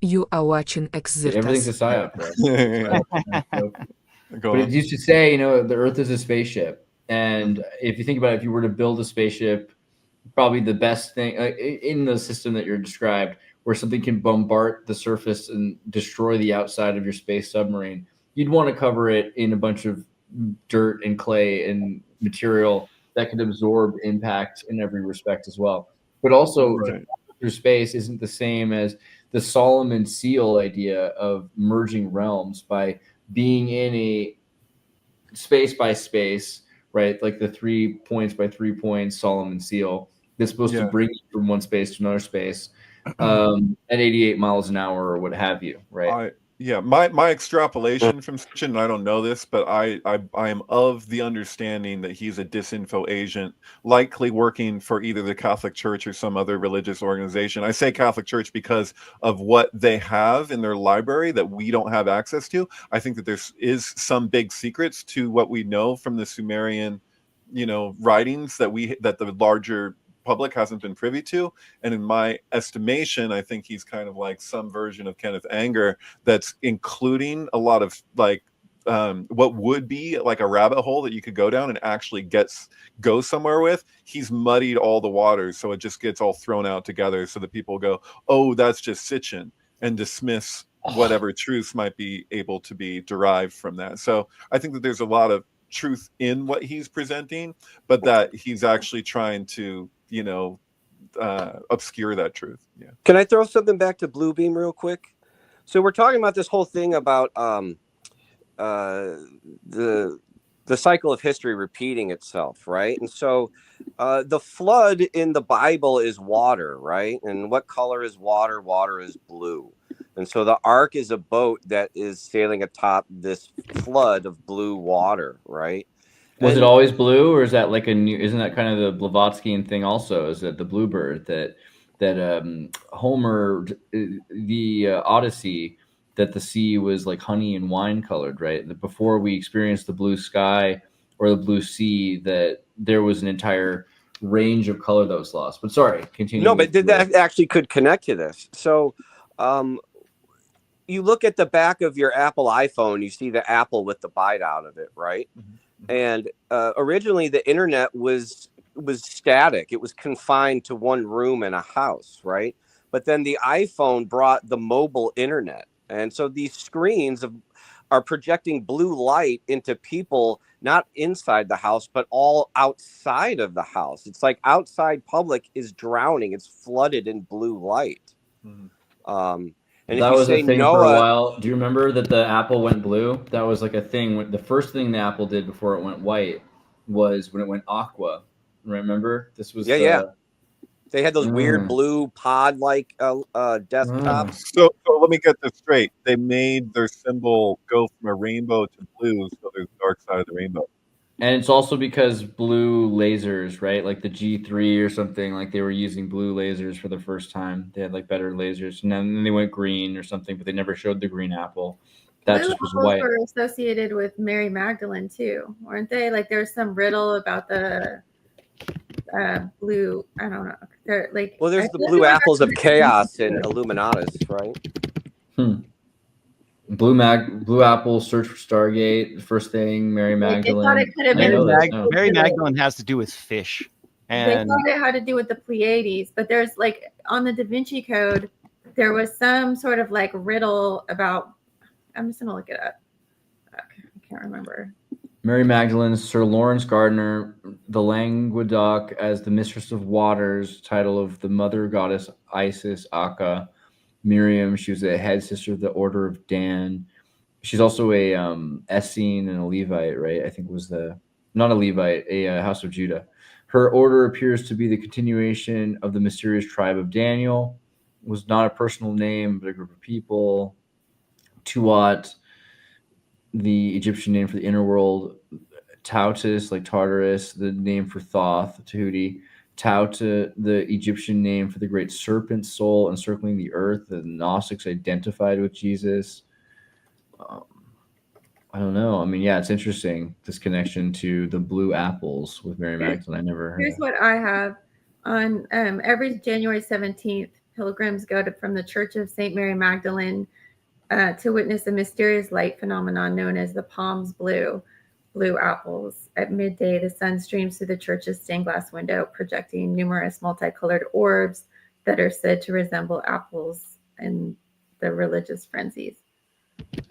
You are watching Everything's a Xirtus. psyop, bro. Go But on. it used to say, the Earth is a spaceship, and if you think about it, if you were to build a spaceship, probably the best thing in the system that you're described, where something can bombard the surface and destroy the outside of your space submarine, you'd want to cover it in a bunch of dirt and clay and material that could absorb impact in every respect as well. But also, to Right. fly through space isn't the same as the Solomon seal idea of merging realms by being in a space by space, right? Like the 3 points by 3 points Solomon seal that's supposed to Yeah. bring you from one space to another space at 88 miles an hour or what have you, right? My extrapolation from Sitchin, and I don't know this, but I am of the understanding that he's a disinfo agent, likely working for either the Catholic Church or some other religious organization. I say Catholic Church because of what they have in their library that we don't have access to. I think that there is some big secrets to what we know from the Sumerian, writings that the larger public hasn't been privy to. And in my estimation, I think he's kind of like some version of Kenneth Anger that's including a lot of like what would be like a rabbit hole that you could go down and actually go somewhere with. He's muddied all the waters, so it just gets all thrown out together, so that people go, "Oh, that's just Sitchin," and dismiss whatever truths might be able to be derived from that. So I think that there's a lot of truth in what he's presenting, but that he's actually trying to, obscure that truth. Yeah. Can I throw something back to Blue Beam real quick? So we're talking about this whole thing about the cycle of history repeating itself, right? And so the flood in the Bible is water, right? And what color is water? Water is blue. And so the ark is a boat that is sailing atop this flood of blue water, right? Was it And always blue, or is that like a new? Isn't that kind of the Blavatskyan thing? Also, is that the bluebird that Homer, the Odyssey, that the sea was like honey and wine colored, right? That before we experienced the blue sky or the blue sea, that there was an entire range of color that was lost. But sorry, continue. no, but that actually could connect to this. So you look at the back of your Apple iPhone, you see the apple with the bite out of it, right? Mm-hmm. And originally the internet was static. It was confined to one room in a house, right? But then the iPhone brought the mobile internet. And so these screens are projecting blue light into people, not inside the house, but all outside of the house. It's like outside public is drowning. It's flooded in blue light. Mm-hmm. And if That you was a say thing for a Noah, while. Do you remember that the apple went blue? That was like a thing. The first thing the apple did before it went white was when it went aqua. Remember? This was yeah, they had those weird blue pod like desktops. So let me get this straight. They made their symbol go from a rainbow to blue, so there's the dark side of the rainbow. And it's also because blue lasers, right? Like the G3 or something, like they were using blue lasers for the first time. They had like better lasers. And then they went green or something, but they never showed the green apple. That Blue just was apples white. were associated with Mary Magdalene too, weren't they? Like there's some riddle about the blue. I don't know. They're like, well, there's the blue apples of chaos in Illuminatus, right? Blue apple, search for Stargate. The first thing, Mary Magdalene. They thought it could have been Mary Magdalene has to do with fish. And they thought it had to do with the Pleiades, but there's like on the Da Vinci Code, there was some sort of like riddle about. I'm just gonna look it up. Okay, I can't remember. Mary Magdalene, Sir Lawrence Gardner, the Languedoc as the Mistress of Waters, title of the mother goddess Isis, Akka. Miriam, she was a head sister of the Order of Dan. She's also a Essene and a Levite, right? I think was not a Levite, a House of Judah. Her order appears to be the continuation of the mysterious tribe of Daniel. It was not a personal name, but a group of people. Tuat, the Egyptian name for the inner world. Tautus, like Tartarus, the name for Thoth, Tahuti. Tauta, the Egyptian name for the great serpent soul encircling the earth. The Gnostics identified with Jesus. I don't know. I mean, yeah, it's interesting, this connection to the blue apples with Mary Magdalene. I never heard. Here's what I have on every January 17th. pilgrims go from the Church of St. Mary Magdalene to witness a mysterious light phenomenon known as the Palms Blue apples. At midday, the sun streams through the church's stained glass window, projecting numerous multicolored orbs that are said to resemble apples in the religious frenzies.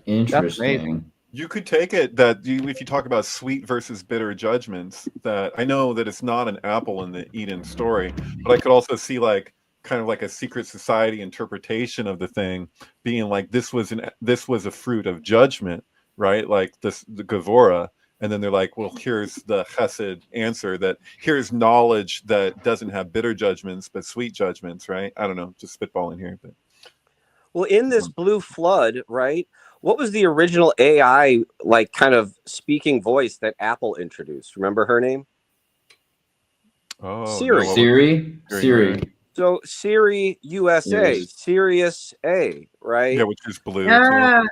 Interesting. You could take it that if you talk about sweet versus bitter judgments, that I know that it's not an apple in the Eden story, but I could also see like kind of like a secret society interpretation of the thing being like this was a fruit of judgment, right? Like the Gevurah. And then they're like, well, here's the Chesed answer, that here's knowledge that doesn't have bitter judgments, but sweet judgments, right? I don't know, just spitballing here. But well, in this blue flood, right? What was the original AI, like kind of speaking voice that Apple introduced? Remember her name? oh, Siri. no, Siri. So Siri USA, Yes. Sirius A, right? yeah, which is blue. Ah, Too.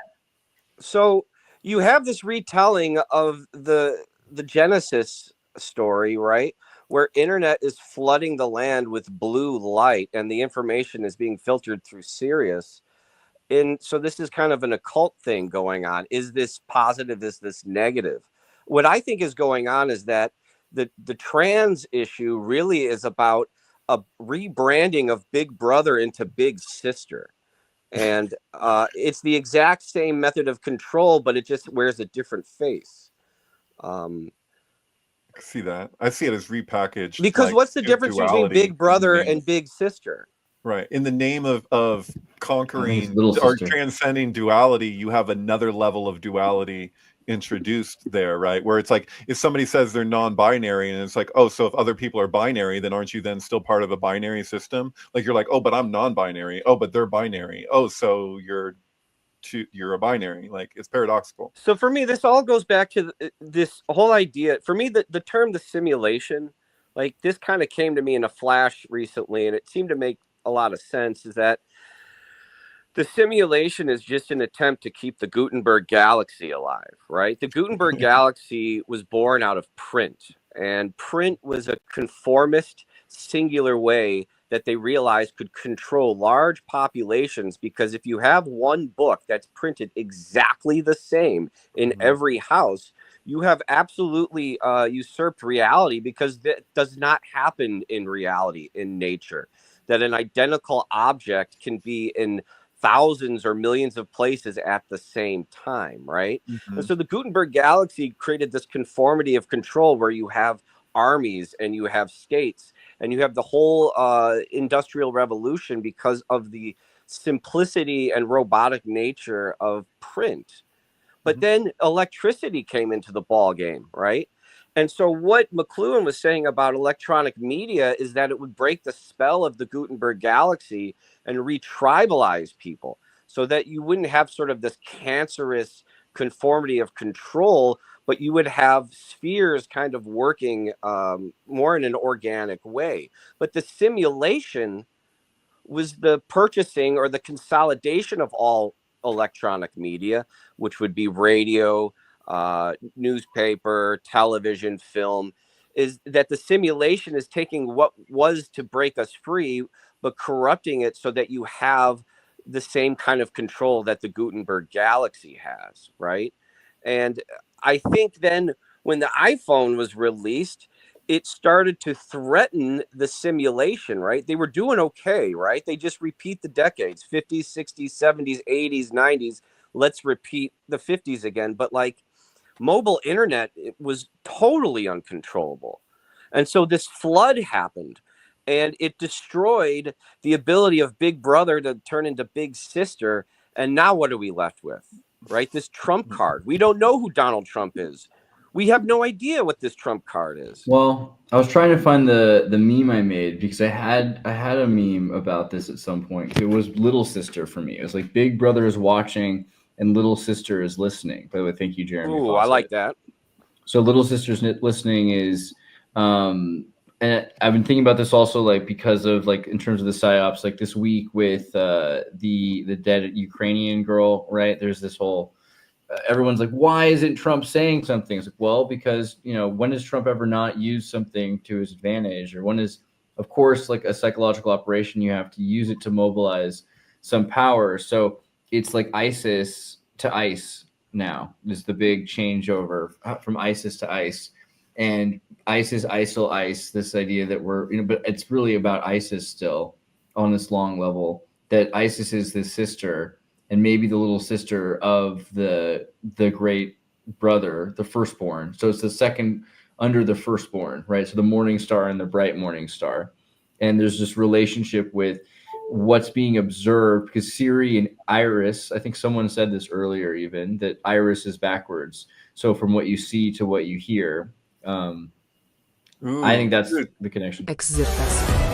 So you have this retelling of the Genesis story, right? Where internet is flooding the land with blue light and the information is being filtered through Sirius. And so this is kind of an occult thing going on. Is this positive? Is this negative? What I think is going on is that the trans issue really is about a rebranding of Big Brother into Big Sister. And it's the exact same method of control, but it just wears a different face. I see that. I see it as repackaged. Because like, what's the difference between duality Big Brother in the name- and Big Sister? Right. In the name of conquering Little or sister. transcending duality, you have another level of duality introduced there, right? Where it's like if somebody says they're non-binary and it's like, oh, so if other people are binary, then aren't you then still part of a binary system? Like you're like, oh, but I'm non-binary. Oh, but they're binary. Oh, so you're a binary. Like it's paradoxical. So for me, this all goes back to this whole idea. For me, the term the simulation, like this kind of came to me in a flash recently, and it seemed to make a lot of sense, is that the simulation is just an attempt to keep the Gutenberg galaxy alive, right? The Gutenberg galaxy was born out of print, and print was a conformist, singular way that they realized could control large populations, because if you have one book that's printed exactly the same in every house, you have absolutely usurped reality, because that does not happen in reality, in nature, that an identical object can be in thousands or millions of places at the same time, right? Mm-hmm. And so the Gutenberg galaxy created this conformity of control where you have armies and you have states and you have the whole industrial revolution because of the simplicity and robotic nature of print. But then electricity came into the ball game, right? And so what McLuhan was saying about electronic media is that it would break the spell of the Gutenberg galaxy and re-tribalize people, so that you wouldn't have sort of this cancerous conformity of control, but you would have spheres kind of working more in an organic way. But the simulation was the purchasing or the consolidation of all electronic media, which would be radio, newspaper, television, film. Is that the simulation is taking what was to break us free, but corrupting it so that you have the same kind of control that the Gutenberg galaxy has, right? And I think then when the iPhone was released, it started to threaten the simulation, right? They were doing okay, right? They just repeat the decades, 50s, 60s, 70s, 80s, 90s. Let's repeat the 50s again. But like mobile internet, it was totally uncontrollable. And so this flood happened and it destroyed the ability of Big Brother to turn into Big Sister. And now what are we left with, right? This Trump card. We don't know who Donald Trump is. We have no idea what this Trump card is. Well, I was trying to find the meme I made because I had a meme about this at some point. It was Little Sister for me. It was like Big Brother is watching and Little Sister is listening. By the way, thank you, Jeremy. Ooh, I like that. So Little Sister's listening is, and I've been thinking about this also, like because of like in terms of the psyops, like this week with the dead Ukrainian girl, right? There's this whole. Everyone's like, why isn't Trump saying something? It's like, well, because, when has Trump ever not used something to his advantage? Or when has of course, like a psychological operation, you have to use it to mobilize some power. So it's like ISIS to ICE now is the big changeover from ISIS to ICE. And ISIS, ISIL, ICE, this idea that we're, but it's really about ISIS still on this long level, that ISIS is the sister and maybe the little sister of the great brother, the firstborn. So it's the second under the firstborn, right? So the morning star and the bright morning star. And there's this relationship with what's being observed, because Siri and Iris, I think someone said this earlier even, that Iris is backwards. So from what you see to what you hear, I think that's the connection. Xirtus.